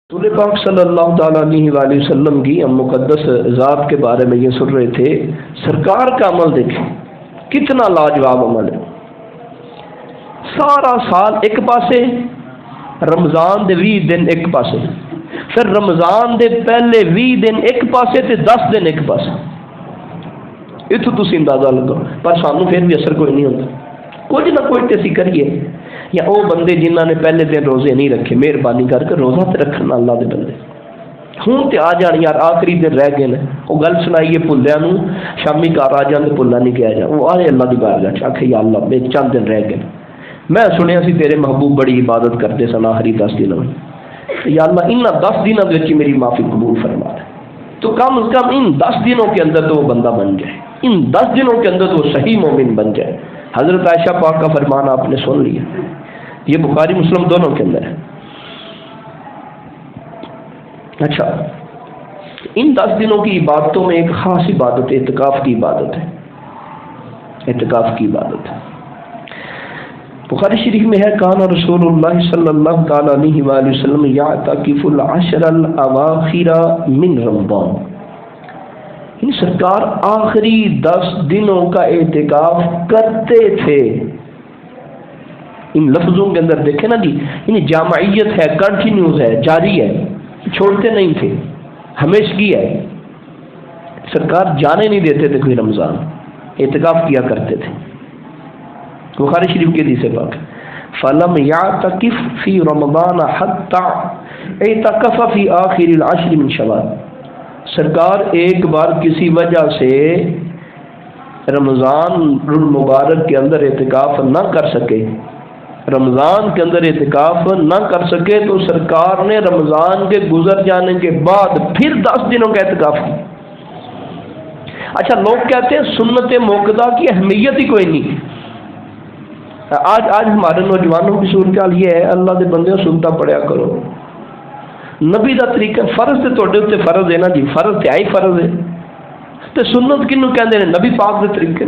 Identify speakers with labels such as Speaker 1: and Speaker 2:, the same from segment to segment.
Speaker 1: رسول پاک صلی اللہ تعالیٰ علیہ وآلہ وسلم کی ہم مقدس ذات کے بارے میں یہ سن رہے تھے۔ سرکار کا عمل دیکھیں کتنا لاجواب عمل ہے۔ سارا سال ایک پاسے، رمضان دے 20 دن ایک پاسے، پھر رمضان دے پہلے 20 دن ایک پاسے تے 10 دن ایک پاسے۔ اتو تسی اندازہ لگاؤ، پر سانوں پھر بھی اثر کوئی نہیں ہوتا۔ کچھ نہ کچھ تے اسی کریے، یا وہ بندے جنہ نے پہلے دن روزے نہیں رکھے، مہربانی کر کے روزہ تے رکھنا اللہ دے بندے۔ ہوں تے آ جان یار آخری دن رہ گئے نے، وہ گل سنائیے بھولیا نو، شامی گھر آ جان تے بھولا نہیں کیا جا، وہ آئے اللہ دی بارگاہ آکھے یا اللہ میرے چند دن رہ گئے، میں سنیا سی تیرے محبوب بڑی عبادت کرتے سن آخری 10 دنوں میں، یا اللہ ان 10 دنوں میں میری معافی قبول فرما دے، تو کم از کم ان 10 دنوں کے اندر تو وہ بندہ بن جائے، ان 10 دنوں کے اندر تو وہ صحیح مومن بن جائے۔ حضرت عائشہ پاک کا فرمان آپ نے سن لیا، یہ بخاری مسلم دونوں کے اندر ہے۔ اچھا، ان 10 دنوں کی عبادتوں میں ایک خاص عبادت اعتکاف کی عبادت ہے، اعتکاف کی عبادت ہے۔ بخاری شریف میں ہے کان رسول اللہ صلی اللہ تعالی علیہ وآلہ وسلم یعتکف العشر الاواخر من رمضان، یعنی سرکار آخری 10 دنوں کا اعتکاف کرتے تھے۔ ان لفظوں کے اندر دیکھیں نا جی، یعنی جامعیت ہے، کنٹینیوز ہے، جاری ہے، چھوڑتے نہیں تھے، ہمیشگی ہے۔ سرکار جانے نہیں دیتے تھے کوئی رمضان، اعتکاف کیا کرتے تھے۔ بخاری شریف کے حدیث پاک فلم یعتکف فی رمضان حتی اعتکف فی آخر العشر من شوال، سرکار ایک بار کسی وجہ سے رمضان المبارک کے اندر اعتکاف نہ کر سکے، رمضان کے اندر اعتکاف نہ کر سکے تو سرکار نے رمضان کے گزر جانے کے بعد پھر 10 دنوں کا اعتکاف کیا۔ اچھا، لوگ کہتے ہیں سنت موقدہ کی اہمیت ہی کوئی نہیں۔ آج ہمارے نوجوانوں کی صورتحال یہ ہے، اللہ دے بندے سنتا پڑھیا کرو، نبی دا طریقہ فرض تے تواڈے تے فرض ہے نا جی، فرض تے آئی فرض ہے، تے سنت کنوں کہندے نے؟ نبی پاک دے طریقے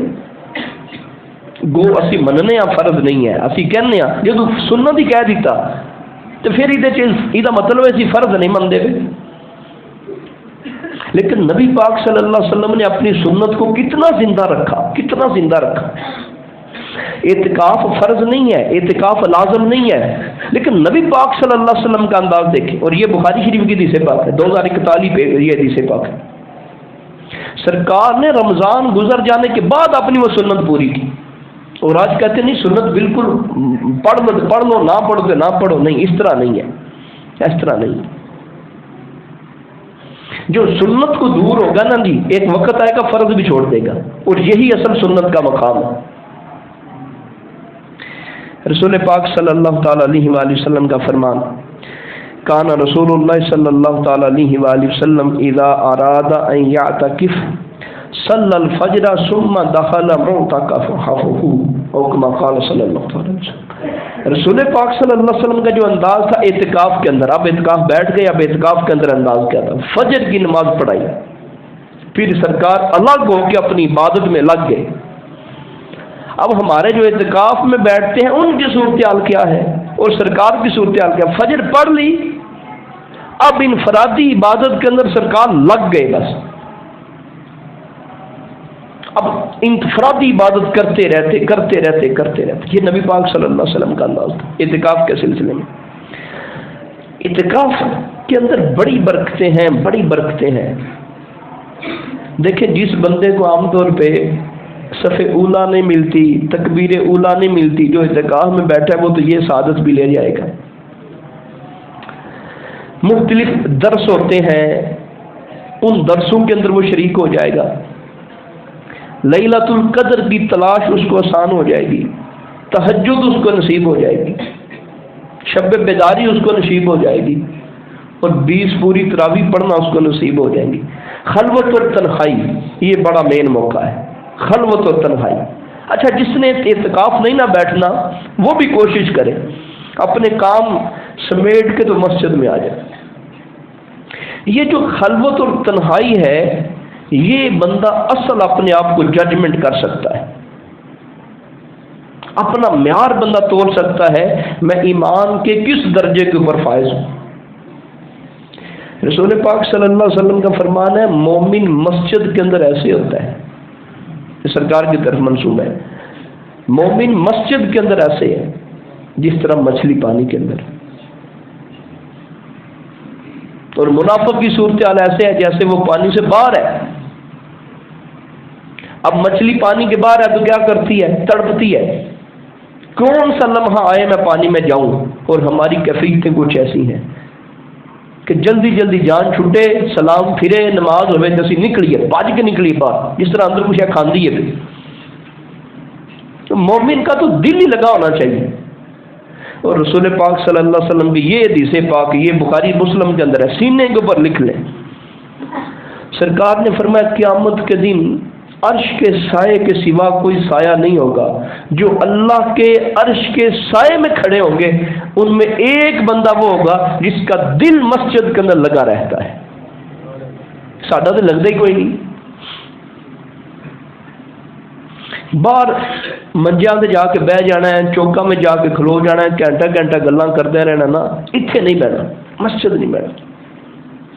Speaker 1: گو اسی مننے ہاں فرض نہیں ہے، اسی کہنے ہاں جدو سنت ہی کہہ دیتا تو پھر یہ مطلب ہے اسی فرض نہیں منتے۔ لیکن نبی پاک صلی اللہ علیہ وسلم نے اپنی سنت کو کتنا زندہ رکھا، کتنا زندہ رکھا۔ اعتکاف فرض نہیں ہے، اعتکاف لازم نہیں ہے، لیکن نبی پاک صلی اللہ علیہ وسلم کا انداز دیکھیں، اور یہ بخاری شریف کی حدیث پاک ہے، 2041 پہ یہ حدیث پاک ہے۔ سرکار نے رمضان گزر جانے کے بعد اپنی وہ سنت پوری کی، اور آج کہتے نہیں سنت بالکل پڑھ لو نہ پڑھو نہ پڑھو، نہیں، اس طرح نہیں ہے، اس طرح نہیں۔ جو سنت کو دور ہوگا نا جی، ایک وقت آئے گا فرض بھی چھوڑ دے گا، اور یہی اصل سنت کا مقام ہے۔ رسول پاک صلی اللہ تعالی علیہ وآلہ وسلم کا فرمان کان رسول اللہ صلی اللہ تعالی علیہ وآلہ وسلم اذا اراد ان یعتکف صلی الفجر ثم دخل معتکفہ او کما قال صلی اللہ علیہ وسلم۔ رسول پاک صلی اللہ علیہ وسلم کا جو انداز تھا اعتکاف کے اندر، اب اعتکاف بیٹھ گئے، اب اعتکاف کے اندر انداز کیا تھا؟ فجر کی نماز پڑھائی، پھر سرکار الگ ہو کے اپنی عبادت میں لگ گئے۔ اب ہمارے جو اعتکاف میں بیٹھتے ہیں ان کی صورتحال کیا ہے اور سرکار کی صورتحال کیا؟ فجر پڑھ لی، اب انفرادی عبادت کے اندر سرکار لگ گئے، بس اب انفرادی عبادت کرتے رہتے۔ یہ نبی پاک صلی اللہ علیہ وسلم کا انداز تھا اعتکاف کے سلسلے میں۔ اعتکاف کے اندر بڑی برکتیں ہیں۔ دیکھیں، جس بندے کو عام طور پہ صف اولا نہیں ملتی، تکبیر اولا نہیں ملتی، جو اعتکاف میں بیٹھا ہے وہ تو یہ سعادت بھی لے جائے گا۔ مختلف درس ہوتے ہیں، ان درسوں کے اندر وہ شریک ہو جائے گا، لیلۃ القدر کی تلاش اس کو آسان ہو جائے گی، تہجد اس کو نصیب ہو جائے گی، شب بیداری اس کو نصیب ہو جائے گی، اور 20 پوری تراویح پڑھنا اس کو نصیب ہو جائیں گی۔ خلوت اور تنہائی یہ بڑا مین موقع ہے، خلوت اور تنہائی۔ اچھا، جس نے اعتکاف نہیں نہ بیٹھنا وہ بھی کوشش کرے اپنے کام سمیٹ کے تو مسجد میں آ جائے۔ یہ جو خلوت اور تنہائی ہے، یہ بندہ اصل اپنے آپ کو ججمنٹ کر سکتا ہے، اپنا معیار بندہ تول سکتا ہے، میں ایمان کے کس درجے کے اوپر فائز ہوں۔ رسول پاک صلی اللہ علیہ وسلم کا فرمان ہے مومن مسجد کے اندر ایسے ہوتا ہے، یہ سرکار کی طرف منسوب ہے، مومن مسجد کے اندر ایسے ہے جس طرح مچھلی پانی کے اندر، اور منافق کی صورتحال ایسے ہے جیسے وہ پانی سے باہر ہے۔ اب مچھلی پانی کے باہر ہے تو کیا کرتی ہے؟ تڑپتی ہے، کون سا لمحہ آئے میں پانی میں جاؤں، اور ہماری کیفیتیں کچھ ایسی ہیں کہ جلدی جلدی جان چھٹے، سلام پھرے، نماز ہوئے جیسی نکلیے، بھاج کے نکلیے باہر، جس طرح اندر کچھ کھاندی ہے۔ تو مومن کا تو دل ہی لگا ہونا چاہیے۔ اور رسول پاک صلی اللہ علیہ وسلم کی یہ حدیث پاک، یہ بخاری مسلم کے اندر ہے، سینے کے اوپر لکھ لیں۔ سرکار نے فرمایا قیامت کے دن عرش کے سائے کے سوا کوئی سایہ نہیں ہوگا، جو اللہ کے عرش کے سائے میں کھڑے ہوں گے ان میں ایک بندہ وہ ہوگا جس کا دل مسجد کے اندر لگا رہتا ہے۔ ساڈا تو لگتا ہی کوئی نہیں، باہر منجیاں تے جا کے بہ جانا ہے، چوکا میں جا کے کھلو جانا ہے، گھنٹہ گھنٹہ گلاں کرتے رہنا نا، اتنے نہیں بہنا، مسجد نہیں بہنا،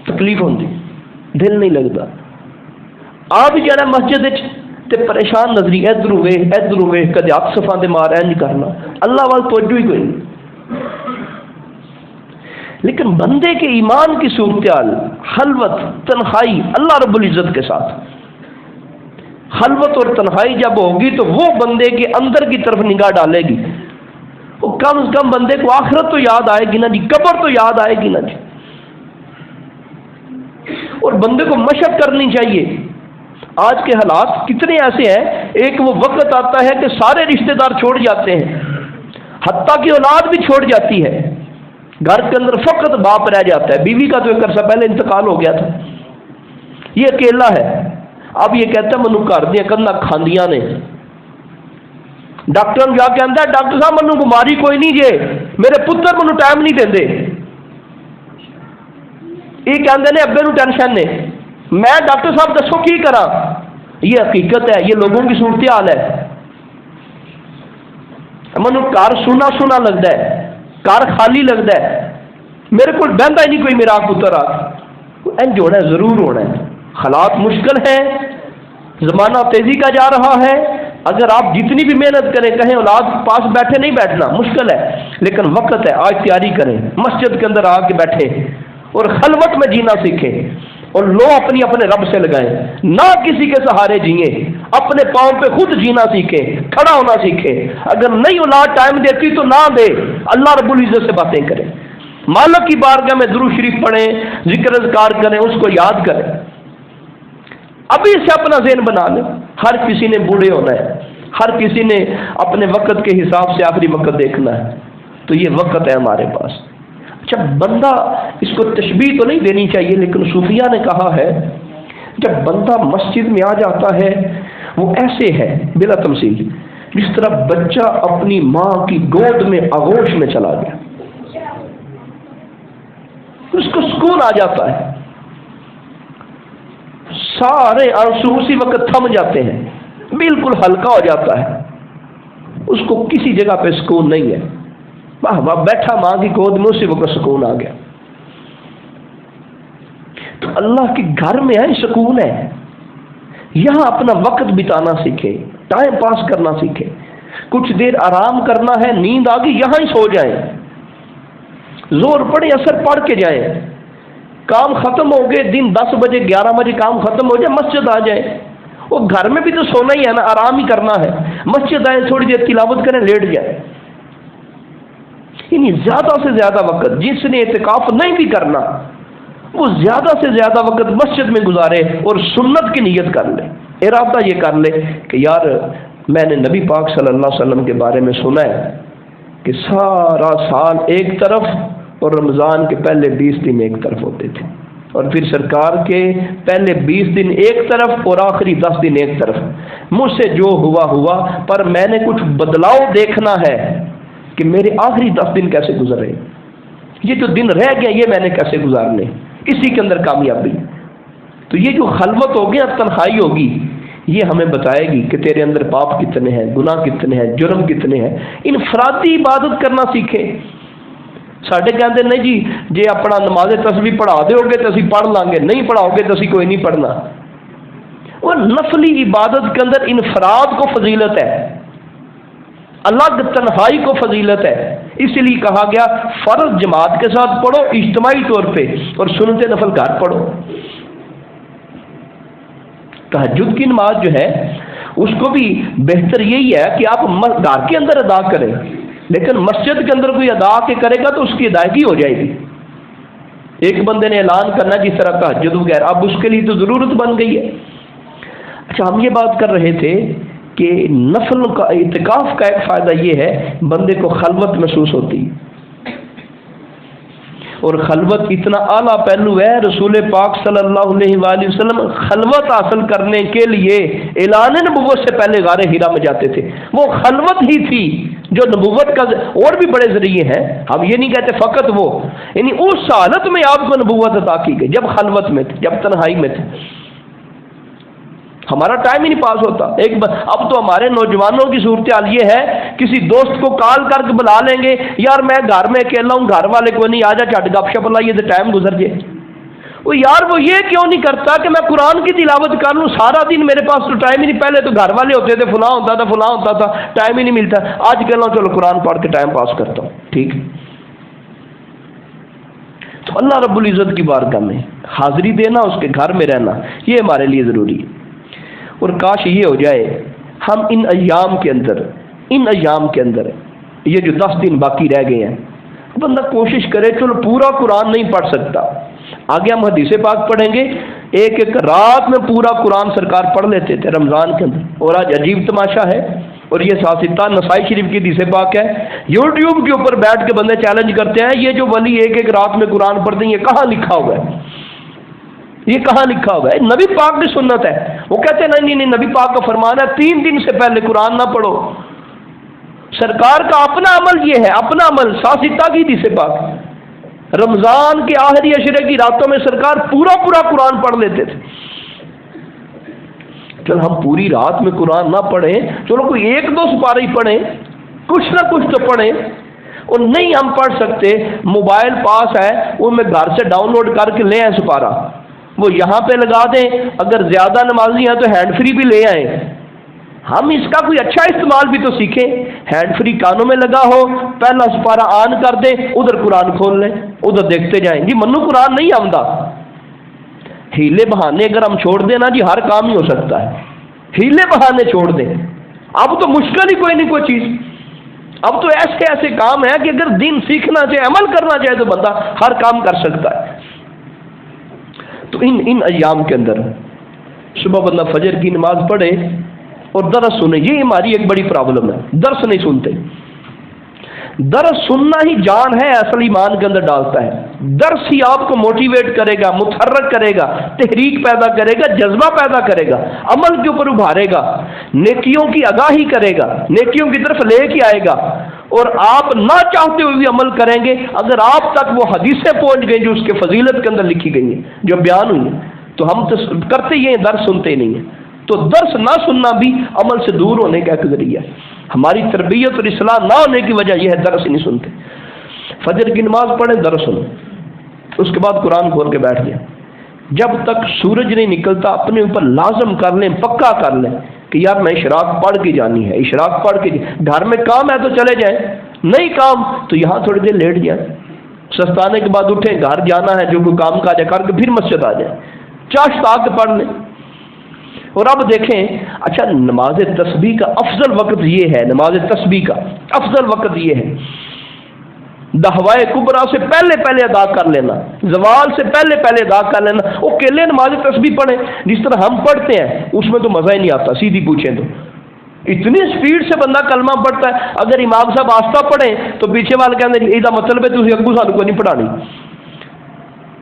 Speaker 1: تکلیف ہوتی، دل نہیں لگتا۔ آ بھی جانا مسجد تے پریشان نظری، ادھر ہوئے کدے ہاتھ صفاں دے مار انج کرنا، اللہ وال توجہ ہی کوئی نہیں۔ لیکن بندے کے ایمان کی صورتحال، خلوت، تنہائی اللہ رب العزت کے ساتھ، خلوت اور تنہائی جب ہوگی تو وہ بندے کے اندر کی طرف نگاہ ڈالے گی، وہ کم از کم بندے کو آخرت تو یاد آئے گی نا جی، قبر تو یاد آئے گی نا جی۔ اور بندے کو مشق کرنی چاہیے۔ آج کے حالات کتنے ایسے ہیں، ایک وہ وقت آتا ہے کہ سارے رشتہ دار چھوڑ جاتے ہیں، حتیٰ کہ اولاد بھی چھوڑ جاتی ہے، گھر کے اندر فقط باپ رہ جاتا ہے، بیوی کا تو ایک عرصہ پہلے انتقال ہو گیا تھا، یہ اکیلا ہے۔ اب یہ کہتا ہے منو گھر دیا کندا کھاندیاں نے، ڈاکٹر جا کے آتا ہے ڈاکٹر صاحب منو بیماری کوئی نہیں جے، میرے پتر منو ٹائم نہیں دے، یہ کہتے ہیں ابے نو ٹینشن نے، میں ڈاکٹر صاحب دسو کی کرا۔ یہ حقیقت ہے، یہ لوگوں کی صورتحال ہے۔ منو گھر سونا سونا لگتا ہے، گھر خالی لگتا ہے، میرے کو بہتا ہی نہیں کوئی میرا پتر آ، انج ہونا ہے، ضرور ہونا ہے۔ حالات مشکل ہیں، زمانہ تیزی کا جا رہا ہے، اگر آپ جتنی بھی محنت کریں، کہیں اولاد پاس بیٹھے نہیں بیٹھنا مشکل ہے، لیکن وقت ہے، آج تیاری کریں، مسجد کے اندر آ کے بیٹھے اور خلوت میں جینا سیکھیں، اور لو اپنے رب سے لگائیں، نہ کسی کے سہارے جیئیں، اپنے پاؤں پہ خود جینا سیکھیں، کھڑا ہونا سیکھیں۔ اگر نہیں اولاد ٹائم دیتی تو نہ دے، اللہ رب العزت سے باتیں کریں، مالک کی بارگاہ میں درود شریف پڑھیں، ذکر اذکار کریں، اس کو یاد کریں۔ ابھی سے اپنا ذہن بنا لیں، ہر کسی نے بوڑھے ہونا ہے، ہر کسی نے اپنے وقت کے حساب سے آخری وقت دیکھنا ہے، تو یہ وقت ہے ہمارے پاس۔ جب بندہ، اس کو تشبیہ تو نہیں دینی چاہیے لیکن صوفیہ نے کہا ہے، جب بندہ مسجد میں آ جاتا ہے وہ ایسے ہے بلا تمثیل جس طرح بچہ اپنی ماں کی گود میں آغوش میں چلا گیا، اس کو سکون آ جاتا ہے، سارے آنسو اسی وقت تھم جاتے ہیں، بالکل ہلکا ہو جاتا ہے، اس کو کسی جگہ پہ سکون نہیں ہے، واہ واہ بیٹھا ماں کی گود میں اسی وقت سکون آ گیا۔ تو اللہ کے گھر میں ہے سکون ہے، یہاں اپنا وقت بتانا سیکھے، ٹائم پاس کرنا سیکھے، کچھ دیر آرام کرنا ہے، نیند آ گئی یہاں ہی سو جائیں، زور پڑے اثر پڑھ کے جائیں، کام ختم ہو گئے، دن 10 بجے 11 بجے کام ختم ہو جائے، مسجد آ جائے، وہ گھر میں بھی تو سونا ہی ہے نا، آرام ہی کرنا ہے، مسجد آئے تھوڑی دیر تلاوت کریں، لیٹ جائے۔ یعنی زیادہ سے زیادہ وقت، جس نے اعتکاف نہیں بھی کرنا وہ زیادہ سے زیادہ وقت مسجد میں گزارے اور سنت کی نیت کر لے، ارادہ یہ کر لے کہ یار میں نے نبی پاک صلی اللہ علیہ وسلم کے بارے میں سنا ہے کہ سارا سال ایک طرف اور رمضان کے پہلے 20 دن ایک طرف ہوتے تھے، اور پھر سرکار کے پہلے 20 دن ایک طرف اور آخری 10 دن ایک طرف، مجھ سے جو ہوا ہوا، پر میں نے کچھ بدلاؤ دیکھنا ہے کہ میرے آخری 10 دن کیسے گزر رہے، یہ جو دن رہ گیا یہ میں نے کیسے گزارنے، اسی کے اندر کامیابی۔ تو یہ جو خلوت ہوگی، تنہائی ہوگی، یہ ہمیں بتائے گی کہ تیرے اندر پاپ کتنے ہیں، گناہ کتنے ہیں، جرم کتنے ہیں۔ انفرادی عبادت کرنا سیکھیں، ساڈے کہتے نہیں جی جے اپنا نماز تسبیح پڑھا دو گے تو اسی پڑھ لیں گے، نہیں پڑھاؤ گے تو اسی کوئی نہیں پڑھنا۔ وہ نفلی عبادت کے اندر انفراد کو فضیلت ہے، الگ تنہائی کو فضیلت ہے، اس لیے کہا گیا فرض جماعت کے ساتھ پڑھو اجتماعی طور پہ، اور سنت نفل گھر پڑھو۔ تہجد کی نماز جو ہے اس کو بھی بہتر یہی ہے کہ آپ گھر کے اندر ادا کریں، لیکن مسجد کے اندر کوئی ادا کے کرے گا تو اس کی ادائیگی ہو جائے گی۔ ایک بندے نے اعلان کرنا جس طرح تہجد وغیرہ، اب اس کے لیے تو ضرورت بن گئی ہے۔ اچھا، ہم یہ بات کر رہے تھے کہ نفل کا اعتکاف کا ایک فائدہ یہ ہے بندے کو خلوت محسوس ہوتی ہے، اور خلوت اتنا اعلیٰ پہلو ہے، رسول پاک صلی اللہ علیہ وآلہ وسلم خلوت حاصل کرنے کے لیے اعلان نبوت سے پہلے غار حرا میں جاتے تھے۔ وہ خلوت ہی تھی جو نبوت کا، اور بھی بڑے ذریعے ہیں، ہم یہ نہیں کہتے فقط وہ، یعنی اس حالت میں آپ کو نبوت عطا کی گئی جب خلوت میں تھے، جب تنہائی میں تھے۔ ہمارا ٹائم ہی نہیں پاس ہوتا۔ اب تو ہمارے نوجوانوں کی صورتحال یہ ہے، کسی دوست کو کال کر کے بلا لیں گے، یار میں گھر میں اکیلا ہوں، گھر والے کو نہیں، آ جا چٹ گپ شپ لائیے تو ٹائم گزر جائے۔ وہ یار وہ یہ کیوں نہیں کرتا کہ میں قرآن کی تلاوت کر لوں، سارا دن میرے پاس تو ٹائم ہی نہیں، پہلے تو گھر والے ہوتے تھے، فلاں ہوتا تھا، ٹائم ہی نہیں ملتا، آج کہہ لوں چلو قرآن پڑھ کے ٹائم پاس کرتا ہوں۔ ٹھیک، تو اللہ رب العزت کی بارگاہ میں حاضری دینا، اس کے گھر میں رہنا، یہ ہمارے لیے ضروری ہے۔ اور کاش یہ ہو جائے ہم ان ایام کے اندر یہ جو 10 دن باقی رہ گئے ہیں، بندہ کوشش کرے، چلو پورا قرآن نہیں پڑھ سکتا، آگے ہم حدیث پاک پڑھیں گے، ایک رات میں پورا قرآن سرکار پڑھ لیتے تھے رمضان کے اندر، اور آج عجیب تماشا ہے، اور یہ ساستہ نسائی شریف کی حدیث پاک ہے، یوٹیوب کے اوپر بیٹھ کے بندے چیلنج کرتے ہیں یہ جو ولی ایک رات میں قرآن پڑھتے ہیں، یہ کہاں لکھا ہوا ہے؟ یہ کہاں لکھا ہوا ہے؟ نبی پاک کی سنت ہے۔ وہ کہتے ہیں نہیں، نبی پاک کا فرمان ہے 3 دن سے پہلے قرآن نہ پڑھو۔ سرکار کا اپنا عمل یہ ہے، اپنا عمل ساستہ کی حدیث پاک، رمضان کے آخری عشرے کی راتوں میں سرکار پورا قرآن پڑھ لیتے تھے۔ چل ہم پوری رات میں قرآن نہ پڑھیں، چلو کوئی 1-2 سپارے ہی پڑھیں، کچھ نہ کچھ تو پڑھیں، اور نہیں ہم پڑھ سکتے، موبائل پاس ہے، وہ میں گھر سے ڈاؤن لوڈ کر کے لے آئیں سپارہ، وہ یہاں پہ لگا دیں، اگر زیادہ نمازی ہیں تو ہینڈ فری بھی لے آئیں، ہم اس کا کوئی اچھا استعمال بھی تو سیکھیں۔ ہینڈ فری کانوں میں لگا ہو، پہلا سپارہ آن کر دیں، ادھر قرآن کھول لیں، ادھر دیکھتے جائیں، جی منو قرآن نہیں آمدہ۔ ہیلے بہانے اگر ہم چھوڑ دیں نا جی، ہر کام ہی ہو سکتا ہے، ہیلے بہانے چھوڑ دیں، اب تو مشکل ہی کوئی نہیں کوئی چیز، اب تو ایسے کام ہے کہ اگر دین سیکھنا چاہے، عمل کرنا چاہے تو بندہ ہر کام کر سکتا ہے۔ تو ان ایام کے اندر صبح بندہ فجر کی نماز پڑھے اور درس سنے، یہ ہماری ایک بڑی پرابلم ہے، درس نہیں سنتے۔ درس سننا ہی جان ہے، اصل ایمان کے اندر ڈالتا ہے، درس ہی آپ کو موٹیویٹ کرے گا، متحرک کرے گا، تحریک پیدا کرے گا، جذبہ پیدا کرے گا، عمل کے اوپر ابھارے گا، نیکیوں کی آگاہی کرے گا، نیکیوں کی طرف لے کے آئے گا، اور آپ نہ چاہتے ہوئے بھی عمل کریں گے۔ اگر آپ تک وہ حدیثیں پہنچ گئیں جو اس کے فضیلت کے اندر لکھی گئی ہیں، جو بیان ہوئی ہیں، تو ہم تو کرتے ہی ہیں، درس سنتے ہی نہیں ہیں۔ تو درس نہ سننا بھی عمل سے دور ہونے کا ایک ذریعہ ہے۔ ہماری تربیت اور اصلاح نہ ہونے کی وجہ یہ ہے درس ہی نہیں سنتے۔ فجر کی نماز پڑھیں، درس سنو، اس کے بعد قرآن کھول کے بیٹھ جائیں، جب تک سورج نہیں نکلتا اپنے اوپر لازم کر لیں، پکا کر لیں کہ یار میں اشراق پڑھ کے جانی ہے، اشراق پڑھ کے گھر میں کام ہے تو چلے جائیں، نہیں کام تو یہاں تھوڑی دیر لیٹ جائیں، سستانے کے بعد اٹھیں، گھر جانا ہے جو کوئی کام کاج کر کے پھر مسجد آ جائیں، چاشت آ کے پڑھ لیں۔ اور اب دیکھیں، اچھا نماز تسبیح کا افضل وقت یہ ہے، نماز تسبیح کا افضل وقت یہ ہے دہوائے کبرا سے پہلے ادا کر لینا، زوال سے پہلے ادا کر لینا۔ وہ اکیلے نماز تسبیح پڑھیں جس طرح ہم پڑھتے ہیں، اس میں تو مزہ ہی نہیں آتا، سیدھی پوچھیں تو اتنی سپیڈ سے بندہ کلمہ پڑھتا ہے۔ اگر امام صاحب آستہ پڑھیں تو پیچھے والے کہتے ہیں یہ مطلب ہے تھی اگو سانو کو نہیں پڑھانی،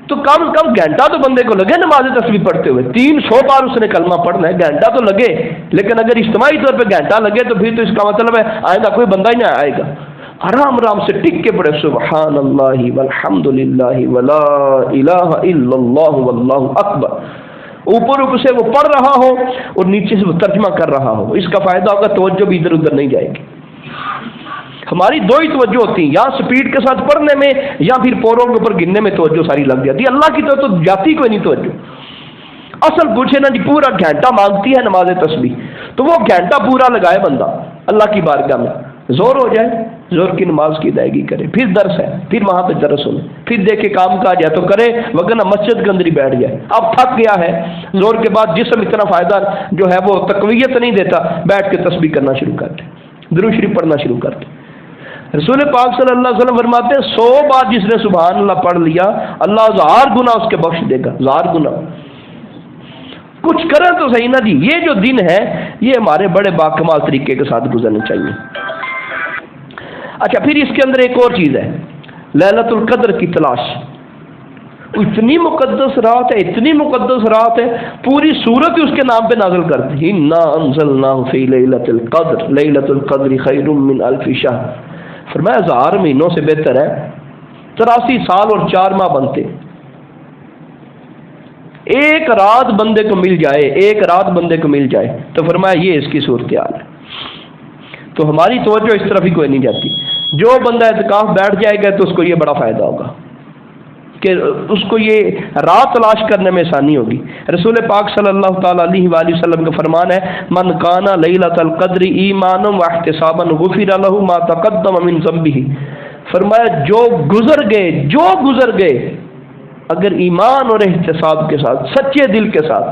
Speaker 1: تو کم از کم گھنٹہ تو بندے کو لگے نماز تسبیح پڑھتے ہوئے، 300 بار اس نے کلمہ پڑھنا ہے، گھنٹہ تو لگے، لیکن اگر اجتماعی طور پہ گھنٹہ لگے تو پھر تو اس کا مطلب ہے آئندہ کوئی بندہ ہی نہ آئے گا۔ آرام سے ٹک کے پڑھے، سبحان اللہ والحمد للہ ولا الہ الا اللہ واللہ اکبر، اوپر سے وہ پڑھ رہا ہو اور نیچے سے وہ ترجمہ کر رہا ہو، اس کا فائدہ ہوگا توجہ بھی ادھر ادھر نہیں جائے گی۔ ہماری دو ہی توجہ ہوتی ہیں، یا سپیڈ کے ساتھ پڑھنے میں یا پھر پوروں کے اوپر گننے میں توجہ ساری لگ جاتی ہے۔ اللہ کی تو جاتی کوئی نہیں توجہ۔ اصل پوچھے نا جی پورا گھنٹہ مانگتی ہے نماز تسبیح، تو وہ گھنٹہ پورا لگائے بندہ اللہ کی بارگاہ میں، زور ہو جائے زور کی نماز کی ادائیگی کرے، پھر درس ہے، پھر وہاں پہ درس ہونے، پھر دیکھے کام کا جائے تو کرے، وگرنہ مسجد کے اندر ہی بیٹھ جائے۔ اب تھک گیا ہے، زور کے بعد جسم اتنا فائدہ جو ہے وہ تقویت نہیں دیتا، بیٹھ کے تسبیح کرنا شروع کر دے، درود شریف پڑھنا شروع کر دے۔ رسول پاک صلی اللہ علیہ وسلم فرماتے ہیں 100 بار جس نے سبحان اللہ پڑھ لیا اللہ 1000 گنا اس کے بخش دے گا، 1000 گنا۔ کچھ کریں تو صحیح نا جی، یہ جو دن ہے یہ ہمارے بڑے باکمال طریقے کے ساتھ گزرنے چاہیے۔ اچھا، پھر اس کے اندر ایک اور چیز ہے، لیلۃ القدر کی تلاش۔ اتنی مقدس رات ہے، اتنی مقدس رات ہے، پوری سورت ہی اس کے نام پہ نازل کر دی، انا انزلناہ فی لیلۃ القدر، لیلۃ القدر خیر من الف شہر۔ فرمایا 1000 مہینوں سے بہتر ہے 83 سال اور 4 ماہ بنتے۔ ایک رات بندے کو مل جائے، ایک رات بندے کو مل جائے تو فرمایا یہ اس کی صورتحال ہے۔ تو ہماری توجہ اس طرف ہی کوئی نہیں جاتی۔ جو بندہ اعتکاف بیٹھ جائے گا تو اس کو یہ بڑا فائدہ ہوگا کہ اس کو یہ رات تلاش کرنے میں آسانی ہوگی۔ رسول پاک صلی اللہ تعالی علیہ وآلہ وسلم کا فرمان ہے، من کان لیلۃ القدر ایمانا واحتسابا غفر له ما تقدم من ذنبه۔ فرمایا جو گزر گئے اگر ایمان اور احتساب کے ساتھ، سچے دل کے ساتھ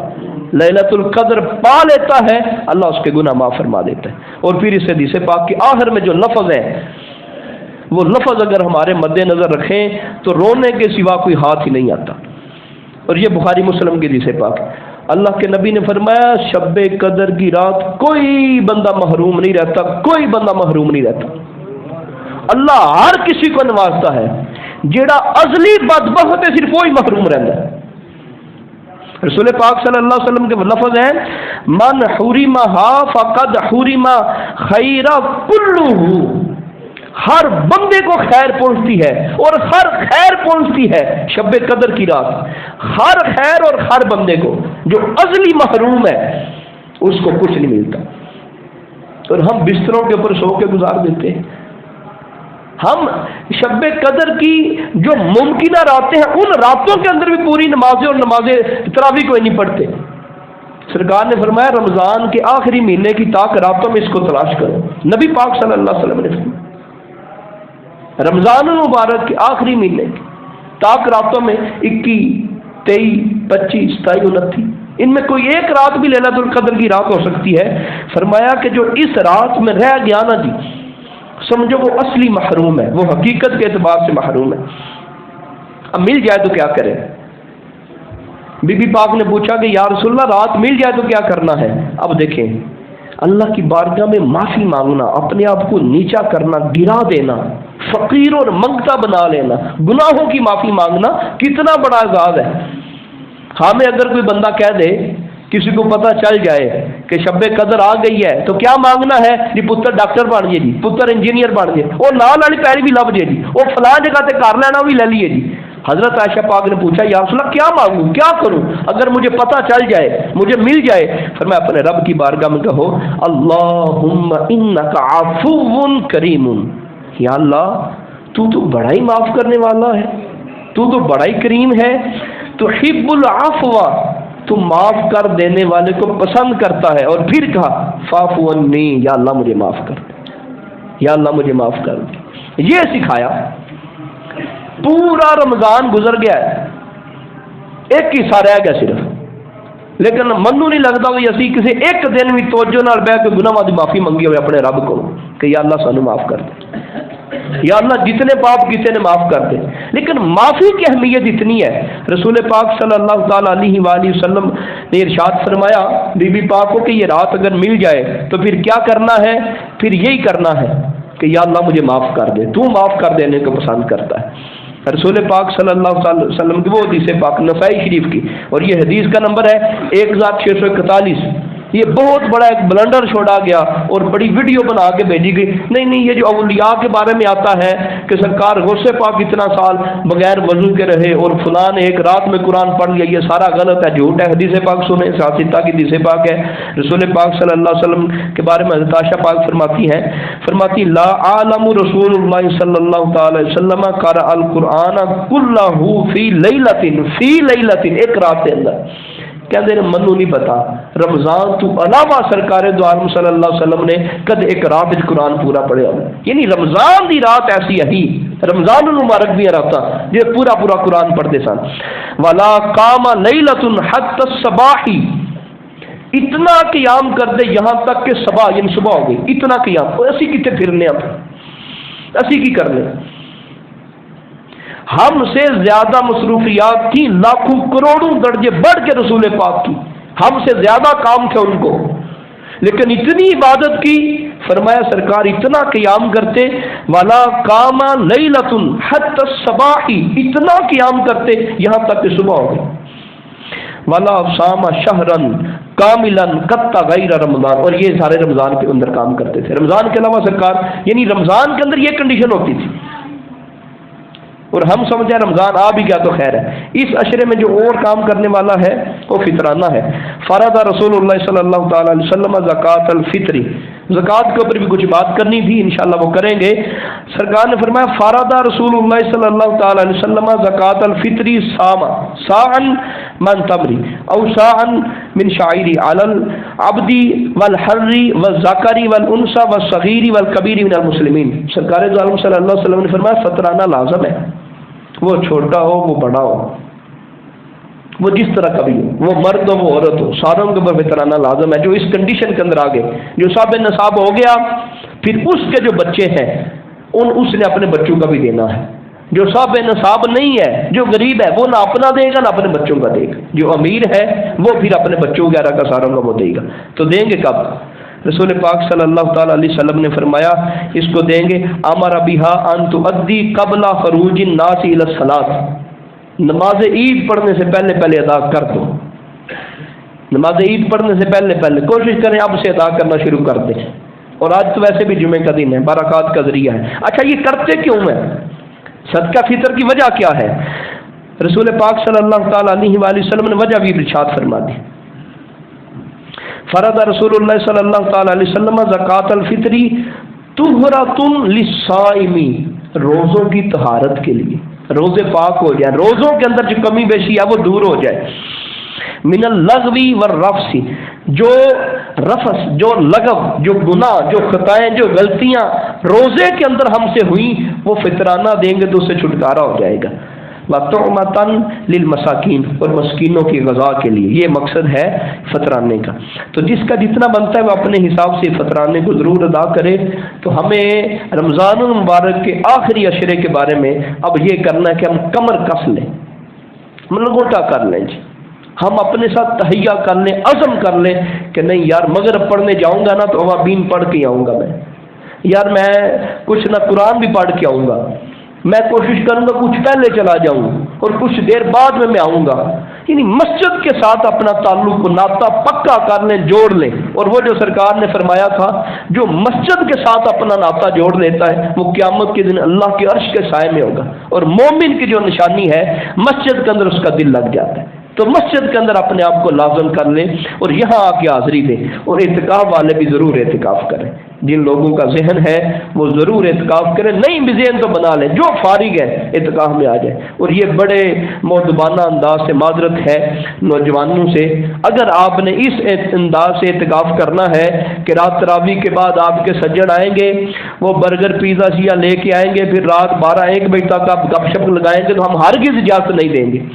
Speaker 1: لیلۃ القدر پا لیتا ہے، اللہ اس کے گناہ معاف فرما دیتا ہے۔ اور پھر اس حدیث پاک کے آخر میں جو لفظ ہے، وہ لفظ اگر ہمارے مد نظر رکھیں تو رونے کے سوا کوئی ہاتھ ہی نہیں آتا، اور یہ بخاری مسلم کی حدیث پاک۔ اللہ کے نبی نے فرمایا شب قدر کی رات کوئی بندہ محروم نہیں رہتا، کوئی بندہ محروم نہیں رہتا، اللہ ہر کسی کو نوازتا ہے، جیڑا ازلی بدبخت ہے صرف وہی محروم رہتا ہے۔ رسول پاک صلی اللہ علیہ وسلم کے لفظ ہیں من حرمہا فقد حرم خیر کلہ، ہر بندے کو خیر پہنچتی ہے اور ہر خیر پہنچتی ہے شب قدر کی رات، ہر خیر اور ہر بندے کو، جو ازلی محروم ہے اس کو کچھ نہیں ملتا، اور ہم بستروں کے اوپر سو کے گزار دیتے ہیں۔ ہم شب قدر کی جو ممکنہ راتیں ہیں ان راتوں کے اندر بھی پوری نمازیں اور نمازیں تراویح کوئی نہیں پڑھتے۔ سرکار نے فرمایا رمضان کے آخری مہینے کی طاق راتوں میں اس کو تلاش کرو، نبی پاک صلی اللہ علیہ وسلم نے فرمایا رمضان المبارک کے آخری مہینے کی طاق راتوں میں 21، 23، 25، 27، 29، ان میں کوئی ایک رات بھی لیلۃ القدر کی رات ہو سکتی ہے۔ فرمایا کہ جو اس رات میں رہ گیا نا جی، سمجھو وہ اصلی محروم ہے، وہ حقیقت کے اعتبار سے محروم ہے۔ اب مل جائے تو کیا کرے؟ بی بی پاک نے پوچھا کہ یا رسول اللہ رات مل جائے تو کیا کرنا ہے؟ اب دیکھیں، اللہ کی بارگاہ میں معافی مانگنا، اپنے آپ کو نیچا کرنا، گرا دینا، فقیر اور منگتا بنا لینا، گناہوں کی معافی مانگنا کتنا بڑا اعزاز ہے۔ ہمیں اگر کوئی بندہ کہہ دے، کسی کو پتہ چل جائے کہ شب قدر آ گئی ہے تو کیا مانگنا ہے جی؟ پتر ڈاکٹر بن جائے جی، پتر انجینئر بن جائے، وہ نال والی پیری بھی لب جائے جی، وہ فلاں جگہ تے کر لینا بھی لے لیے جی۔ حضرت عائشہ پاک نے پوچھا یا رسول اللہ کیا مانگوں، کیا کروں اگر مجھے پتہ چل جائے، مجھے مل جائے؟ پھر میں اپنے رب کی بارگاہ میں کہو اللہم انک عفو کریم، یا اللہ تو بڑا ہی معاف کرنے والا ہے، تو بڑا ہی کریم ہے، تحب العفو، تو معاف کر دینے والے کو پسند کرتا ہے۔ اور پھر کہا فاعف عنی، یا اللہ مجھے معاف کر دے، یا اللہ مجھے معاف کر دے۔ یہ سکھایا۔ پورا رمضان گزر گیا ہے، ایک حصہ رہ گیا صرف، لیکن منو نہیں لگتا کہ اسی کسی ایک دن بھی توجہ نال بیٹھ کے گناہاں دی معافی منگی ہوئے اپنے رب کو کہ یا اللہ سانو معاف کر دے، یا اللہ جتنے پاپ کسی نے معاف کر دے۔ لیکن معافی کی اہمیت اتنی ہے، رسول پاک صلی اللہ تعالی علیہ وآلہ وسلم نے ارشاد فرمایا بی بی پاک کو کہ یہ رات اگر مل جائے تو پھر کیا کرنا ہے؟ پھر یہی کرنا ہے کہ یا اللہ مجھے معاف کر دے، تو معاف کر دینے کو پسند کرتا ہے۔ رسول پاک صلی اللہ علیہ وسلم کی وہ حدیث پاک نسائی شریف کی، اور یہ حدیث کا نمبر ہے 1641، یہ بہت بڑا ایک بلنڈر چھوڑا گیا اور بڑی ویڈیو بنا کے بھیجی گئی. نہیں یہ جو اولیاء کے بارے میں آتا ہے کہ سرکار غوث پاک اتنا سال بغیر وضو کے رہے اور فلاں نے ایک رات میں قرآن پڑھ لیا، یہ سارا غلط ہے، جھوٹ ہے. حدیث پاک سنیں، ساتھیتا کی حدیث پاک ہے. رسول پاک صلی اللہ علیہ وسلم کے بارے میں حضرت عائشہ پاک فرماتی لا عالم رسول اللہ صلی اللہ تعالی وسلم قرأ القرآن کلہ فی لیلۃ ایک رات کے اندر. کہتے ہیں منو نہیں پتا رمضان تو علاوہ سرکار دو عالم صلی اللہ علیہ وسلم نے کد ایک رات قرآن پورا پڑھا. یعنی رمضان دی رات ایسی ہے، رمضان المبارک بھی رات جو پورا قرآن پڑھتے سن. ولا قام لیلۃ حتی الصباح، اتنا قیام کر دے یہاں تک کہ صبح یعنی صبح ہو گئی. اتنا قیام، اسی کتنے پھرنے اسی کی کرنے. ہم سے زیادہ مصروفیات تھی، لاکھوں کروڑوں درجے بڑھ کے رسول پاک کی، ہم سے زیادہ کام تھے ان کو، لیکن اتنی عبادت کی. فرمایا سرکار اتنا قیام کرتے، ولا قام لیلۃ حتی الصباح، اتنا قیام کرتے یہاں تک کہ صبح ہو گئی. ولا صام شہرا کاملا قط غیر رمضان، اور یہ سارے رمضان کے اندر کام کرتے تھے. رمضان کے علاوہ سرکار یعنی رمضان کے اندر یہ کنڈیشن ہوتی تھی. اور ہم سمجھیں رمضان آ بھی گیا تو خیر ہے. اس عشرے میں جو اور کام کرنے والا ہے وہ فطرانہ ہے. فرض رسول اللہ صلی اللہ تعالی علیہ وسلم زکوٰۃ الفطر، زکوٰۃ کے اوپر بھی کچھ بات کرنی تھی، انشاءاللہ وہ کریں گے. سرکار نے فرمایا فرض رسول اللہ صلی اللہ تعالی علیہ وسلم زکوٰۃ الفطر صاعا من تمر او صاعا من شعیر علی العبد والحر والذکر والانثى والصغیر والکبیر من المسلمین. سرکار دو عالم صلی اللہ علیہ وسلم نے فرمایا فطرانہ لازم ہے، وہ چھوٹا ہو وہ بڑا ہو، وہ جس طرح کا بھی ہو، وہ مرد ہو وہ عورت ہو، ساروں کے اوپر فطرانہ لازم ہے. جو اس کنڈیشن کے اندر آگے جو صاحب نصاب ہو گیا، پھر اس کے جو بچے ہیں اس نے اپنے بچوں کا بھی دینا ہے. جو صاحب نصاب نہیں ہے، جو غریب ہے، وہ نہ اپنا دے گا نہ اپنے بچوں کا دے گا. جو امیر ہے وہ پھر اپنے بچوں وغیرہ کا ساروں کا وہ دے گا. تو دیں گے کب؟ رسول پاک صلی اللہ تعالی علیہ وسلم نے فرمایا اس کو دیں گے امر بہا ان تؤدی قبل خروج الناس الی الصلاۃ، نماز عید پڑھنے سے پہلے ادا کر دو. نماز عید پڑھنے سے پہلے کوشش کریں اب سے ادا کرنا شروع کر دیں. اور آج تو ویسے بھی جمعے کا دن ہے، برکات کا ذریعہ ہے. اچھا یہ کرتے کیوں ہیں؟ صدقہ فطر کی وجہ کیا ہے؟ رسول پاک صلی اللہ تعالی علیہ وآلہ وسلم نے وجہ بھی ارشاد فرما دی. فرض رسول اللہ صلی اللہ تعالی علیہ وسلم زکوٰۃ الفطر طہرۃ للصائم، روزوں کی طہارت کے لیے، روزے پاک ہو جائیں، روزوں کے اندر جو کمی بیشی ہے وہ دور ہو جائے. من اللغو والرفث، جو رفث، جو لغو، جو گناہ، جو خطائیں، جو غلطیاں روزے کے اندر ہم سے ہوئیں وہ فطرانہ دیں گے تو اس سے چھٹکارا ہو جائے گا. وَطُعْمَةً لِلْمَسَاكِينِ، اور مسکینوں کی غذا کے لیے، یہ مقصد ہے فطرانے کا. تو جس کا جتنا بنتا ہے وہ اپنے حساب سے فطرانے کو ضرور ادا کرے. تو ہمیں رمضان المبارک کے آخری عشرے کے بارے میں اب یہ کرنا ہے کہ ہم کمر کس لیں، گوٹا کر لیں جی. ہم اپنے ساتھ تہیہ کر لیں، عزم کر لیں کہ نہیں یار مغرب پڑھنے جاؤں گا نا تو اوابین پڑھ کے آؤں گا، میں یار میں کچھ نہ قرآن بھی پڑھ کے آؤں گا، میں کوشش کروں گا کچھ پہلے چلا جاؤں اور کچھ دیر بعد میں آؤں گا. یعنی مسجد کے ساتھ اپنا تعلق و ناطہ پکا کر لیں، جوڑ لیں. اور وہ جو سرکار نے فرمایا تھا جو مسجد کے ساتھ اپنا ناطہ جوڑ لیتا ہے وہ قیامت کے دن اللہ کے عرش کے سائے میں ہوگا. اور مومن کی جو نشانی ہے مسجد کے اندر اس کا دل لگ جاتا ہے. تو مسجد کے اندر اپنے آپ کو لازم کر لیں اور یہاں آ کے حاضری دیں. اور اعتکاف والے بھی ضرور اعتکاف کریں، جن لوگوں کا ذہن ہے وہ ضرور اعتکاف کریں. نہیں بھی ذہن تو بنا لیں، جو فارغ ہے اعتکاف میں آ جائے. اور یہ بڑے مؤدبانہ انداز سے معذرت ہے نوجوانوں سے، اگر آپ نے اس انداز سے اعتکاف کرنا ہے کہ رات تراویح کے بعد آپ کے سجن آئیں گے، وہ برگر پیزا شیا لے کے آئیں گے، پھر رات 12-1 بجے تک آپ گپ شپ لگائیں گے، تو ہم ہرگز اجازت نہیں دیں گے.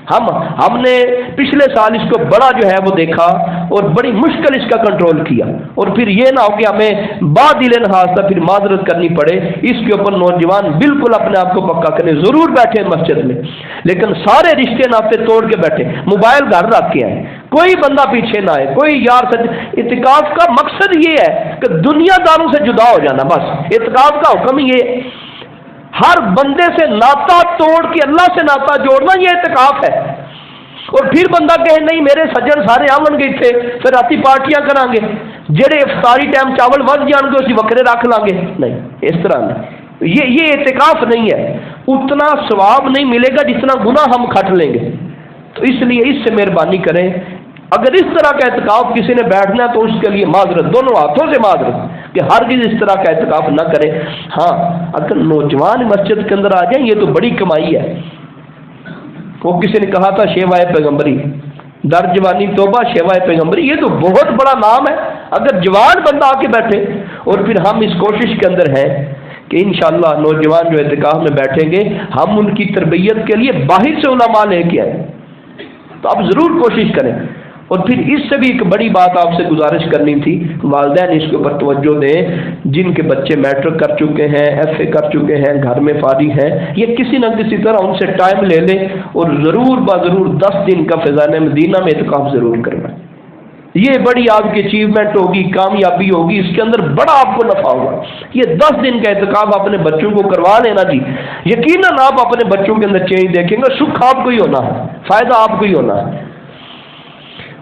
Speaker 1: ہم نے پچھلے سال اس کو بڑا جو ہے وہ دیکھا اور بڑی مشکل اس کا کنٹرول کیا. اور پھر یہ نہ ہو کہ ہمیں بادل نخواستہ پھر معذرت کرنی پڑے. اس کے اوپر نوجوان بالکل اپنے آپ کو پکا کریں. ضرور بیٹھے مسجد میں لیکن سارے رشتے ناطے توڑ کے بیٹھے، موبائل گھر رکھ کے آئے، کوئی بندہ پیچھے نہ آئے، کوئی یار اعتکاف کا مقصد یہ ہے کہ دنیا داروں سے جدا ہو جانا. بس اعتکاف کا حکم یہ ہر بندے سے ناطہ توڑ کے اللہ سے ناطہ جوڑنا، یہ اعتکاف ہے. اور پھر بندہ کہے نہیں میرے سجن سارے آون گے اتنے پھر راتی پارٹیاں کریں گے جہے افطاری ٹائم چاول ود جان گے اسی وکرے رکھ لیں گے. نہیں اس طرح نہیں، یہ اعتکاف نہیں ہے. اتنا ثواب نہیں ملے گا جتنا گناہ ہم کھٹ لیں گے. تو اس لیے اس سے مہربانی کریں، اگر اس طرح کا اعتکاف کسی نے بیٹھنا ہے تو اس کے لیے معذرت، دونوں ہاتھوں سے معذرت کہ ہرگز اس طرح کا اعتکاف نہ کرے. ہاں اگر نوجوان مسجد کے اندر آ جائیں یہ تو بڑی کمائی ہے. وہ کسی نے کہا تھا شیوائے پیغمبری، در جوانی توبہ شیوائے پیغمبری، یہ تو بہت بڑا نام ہے. اگر جوان بندہ آ کے بیٹھے اور پھر ہم اس کوشش کے اندر ہیں کہ انشاءاللہ نوجوان جو اعتکاف میں بیٹھیں گے ہم ان کی تربیت کے لیے باہر سے علماء لے کے آئیں، تو آپ ضرور کوشش کریں. اور پھر اس سے بھی ایک بڑی بات آپ سے گزارش کرنی تھی، والدین اس کے اوپر توجہ دیں جن کے بچے میٹرک کر چکے ہیں، ایف اے کر چکے ہیں، گھر میں فارغ ہیں، یہ کسی نہ کسی طرح ان سے ٹائم لے لیں اور ضرور ضرور 10 دن کا فیضان مدینہ میں اعتکاف ضرور کرنا. یہ بڑی آپ کی اچیومنٹ ہوگی، کامیابی ہوگی، اس کے اندر بڑا آپ کو نفع ہوگا. یہ 10 دن کا اعتکاف اپنے بچوں کو کروا لینا جی، یقیناً آپ اپنے بچوں کے اندر چینج دیکھیں گے. سکھ آپ کو ہی ہونا ہے، فائدہ آپ کو ہی ہونا ہے.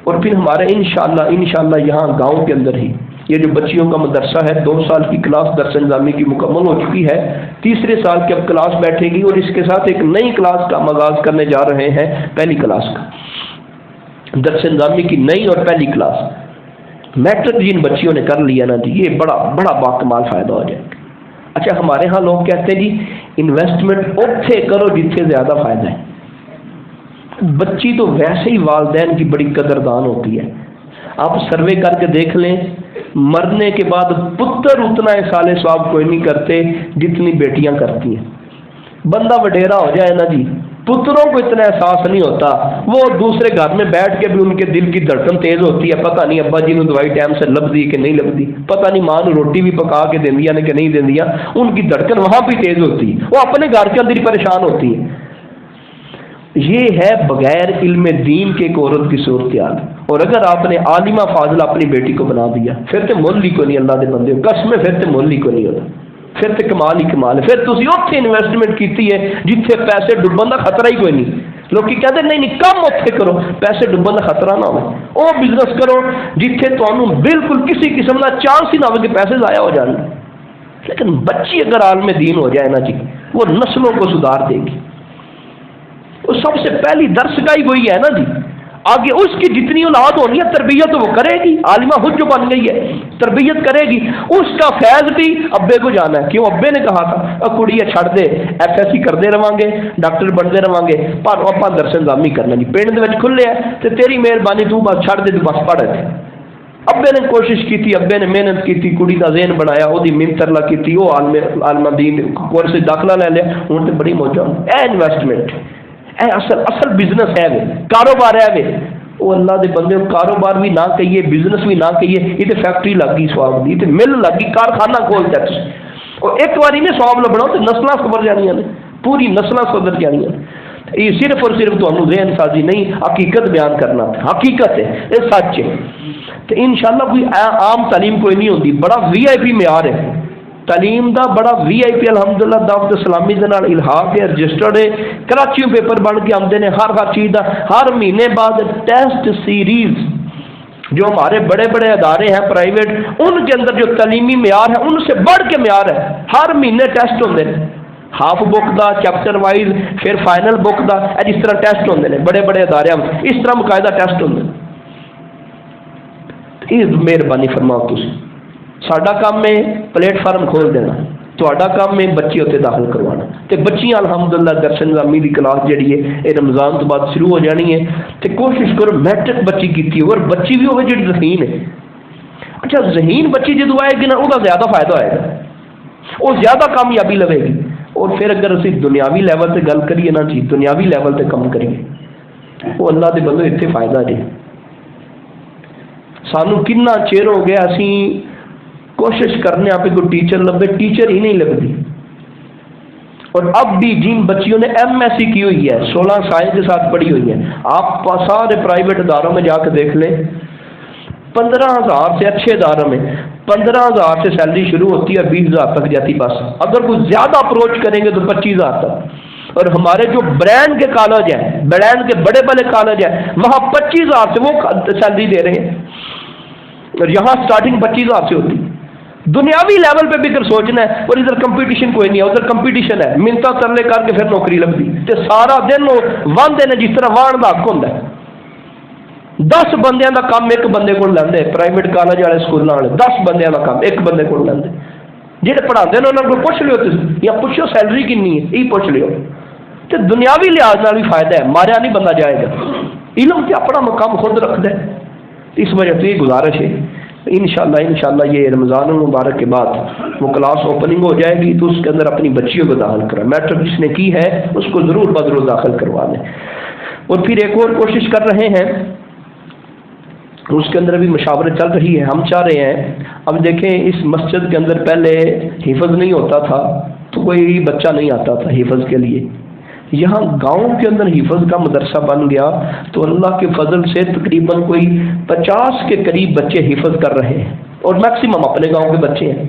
Speaker 1: اور پھر ہمارے انشاءاللہ یہاں گاؤں کے اندر ہی یہ جو بچیوں کا مدرسہ ہے 2 سال کی کلاس درس نظامی کی مکمل ہو چکی ہے، تیسرے سال کی اب کلاس بیٹھے گی اور اس کے ساتھ ایک نئی کلاس کا آغاز کرنے جا رہے ہیں، پہلی کلاس کا درس نظامی کی نئی اور پہلی کلاس. میٹرک جن بچیوں نے کر لیا نا جی یہ بڑا باکمال فائدہ ہو جائے گا. اچھا ہمارے ہاں لوگ کہتے ہیں جی انویسٹمنٹ اوتھے کرو جتنے زیادہ فائدہ ہے. بچی تو ویسے ہی والدین کی بڑی قدردان ہوتی ہے. آپ سروے کر کے دیکھ لیں، مرنے کے بعد پتر اتنا سال ثواب کوئی نہیں کرتے جتنی بیٹیاں کرتی ہیں. بندہ وڈیرا ہو جائے نا جی پتروں کو اتنا احساس نہیں ہوتا، وہ دوسرے گھر میں بیٹھ کے بھی ان کے دل کی دھڑکن تیز ہوتی ہے، پتہ نہیں ابا جی نے دوائی ٹائم سے لبھی کہ نہیں لبھی، پتہ نہیں ماں نے روٹی بھی پکا کے دیا نے کہ نہیں دیا، ان کی دھڑکن وہاں بھی تیز ہوتی ہے، وہ اپنے گھر کے اندر ہی پریشان ہوتی ہے. یہ ہے بغیر علم دین کے ایک عورت کی صورتحال. اور اگر آپ نے عالمہ فاضلہ اپنی بیٹی کو بنا دیا پھر تو مول ہی کو نہیں، اللہ دے بندے قسم پھر تو مول ہی کو نہیں ہوتا، پھر تو کمال ہی کمال ہے. پھر تسی اوتھے انویسٹمنٹ کیتی ہے جتھے پیسے ڈبن کا خطرہ ہی کوئی نہیں. لوگ کہتے ہیں نہیں کم اوتھے کرو پیسے ڈبن کا خطرہ نہ ہو، وہ بزنس کرو جتھے تانوں بالکل کسی قسم کا چانس ہی نہ ہو کہ پیسے ضائع ہو جائیں. لیکن بچی اگر عالم دین ہو جائے نا جی وہ نسلوں کو سدھار دے گی. وہ سب سے پہلی درس کا ہی وہی ہے نا جی، آگے اس کی جتنی اولاد ہونی ہے تربیت وہ کرے گی. عالمہ خود جو بن گئی ہے تربیت کرے گی، اس کا فیض بھی ابے کو جانا ہے. کیوں ابے نے کہا تھا کڑی چھڑ دے ایف ایس سی کرتے رہاں گے ڈاکٹر بنتے رہاں گے پر آپ درس نظامی کرنا جی پنڈ دے کھلے ہے تو تیری مہربانی تو بس چھڑ دے تو بس پڑھ. ابے نے کوشش کی تھی، ابے نے محنت کی تھی، کڑی کا ذہن بنایا، وہ منترلا کی، وہ عالمہ دین کورس داخلہ لے لیا، ہوں تو بڑی موجہ. اے انویسٹمنٹ اے اصل بزنس ہے، کاروبار ہے. وہ اللہ دے بندے کاروبار بھی نہ کہیے بزنس بھی نہ کہیے، یہ تو فیکٹری لگ گئی سواب دی، تو مل لگ گئی، کارخانہ کھولتا ہے. اور ایک باری نے سواب لبنا تو نسلیں سبر جانیاں نے، پوری نسلیں سبر جانیاں. یہ صرف اور صرف تمہیں ذہن سازی نہیں، حقیقت بیان کرنا، حقیقت ہے، یہ سچ ہے. تو انشاءاللہ کوئی عام تعلیم کوئی نہیں ہوتی، بڑا وی آئی پی معیار ہے تعلیم دا، بڑا وی آئی پی الحمدللہ دعوت اسلامی دے نال الحاق ہے، رجسٹرڈ ہے، کراچیوں پیپر بن کے آمدے نے ہر چیز دا. ہر مہینے بعد ٹیسٹ سیریز جو ہمارے بڑے بڑے ادارے ہیں پرائیویٹ ان کے اندر جو تعلیمی معیار ہے ان سے بڑھ کے معیار ہے. ہر مہینے ٹیسٹ ہوندے ہیں، ہاف بک دا، چیپٹر وائز، پھر فائنل بک دا، جس طرح ٹیسٹ ہوندے ہیں بڑے بڑے ادارے اس طرح باقاعدہ ٹیسٹ ہوندے ہیں. یہ مہربانی فرماؤ تسی، ساڈا کام ہے پلیٹ فارم کھول دینا، تہاڈا کام ہے بچے اتنے داخل کروانا. تو بچیاں الحمدللہ درس نظامی کی کلاس جہی ہے یہ رمضان تو بعد شروع ہو جانی ہے. تو کوشش کرو میٹرک بچی کی اور بچی بھی ہوگی جی ذہین ہے. اچھا ذہین بچی جدو آئے گی نا وہ زیادہ فائدہ ہوئے گا، وہ زیادہ کامیابی لگے گی. اور پھر اگر اسی دنیاوی لیول سے گل کریے نا جی دنیاوی لیول سے کم کریے وہ اللہ دے بندو اتنے فائدہ جی. سانو کنا چیر ہو گیا اسی کوشش کرنے آپ کو ٹیچر لبے، ٹیچر ہی نہیں لگتی. اور اب بھی جن بچیوں نے ایم ایس سی کی ہوئی ہے 16 سائنس کے ساتھ پڑھی ہوئی ہے، آپ سارے پرائیویٹ اداروں میں جا کے دیکھ لیں 15,000 سے اچھے اداروں میں 15,000 سے سیلری شروع ہوتی ہے 20,000 تک جاتی. بس اگر کوئی زیادہ اپروچ کریں گے تو 25,000 تک. اور ہمارے جو برانڈ کے کالج ہیں، برانڈ کے بڑے بڑے کالج ہیں، وہاں 25,000 سے وہ سیلری دے رہے ہیں، اور یہاں سٹارٹنگ 25,000 سے ہوتی ہے۔ دنیاوی لیول پہ بھی اگر سوچنا ہے، اور ادھر کمپٹیشن کوئی نہیں ہے، ادھر کمپٹیشن ہے، منتا ترلے کر کے پھر نوکری لگتی تے سارا دن وہ واندے نے جس طرح وان دا حق ہوندا ہے۔ 10 بندیاں دا کام ایک بندے کو لیندے، پرائیویٹ کالج والے سکولاں والے 10 بندیاں دا کام ایک بندے کو لیندے۔ جہے پڑھاتے ہیں انہوں کو پوچھ لیو یا پوچھو سیلری کنی ہے، یہ پوچھ لیو تے دنیاوی لحاظ نال بھی فائدہ ہے، ماریا نہیں بندہ جائے گا۔ علم تے اپنا مقام خود رکھتا ہے، اس وجہ سے یہ گزارش ہے انشاءاللہ یہ رمضان المبارک کے بعد وہ کلاس اوپننگ ہو جائے گی تو اس کے اندر اپنی بچیوں کو داخل کریں، میٹرک جس نے کی ہے اس کو ضرور بدرو داخل کروا لیں۔ اور پھر ایک اور کوشش کر رہے ہیں، اس کے اندر ابھی مشاورت چل رہی ہے، ہم چاہ رہے ہیں اب دیکھیں اس مسجد کے اندر پہلے حفظ نہیں ہوتا تھا تو کوئی بچہ نہیں آتا تھا حفظ کے لیے، یہاں گاؤں کے اندر حفظ کا مدرسہ بن گیا تو اللہ کے فضل سے تقریباً کوئی 50 کے قریب بچے حفظ کر رہے ہیں، اور میکسیمم اپنے گاؤں کے بچے ہیں۔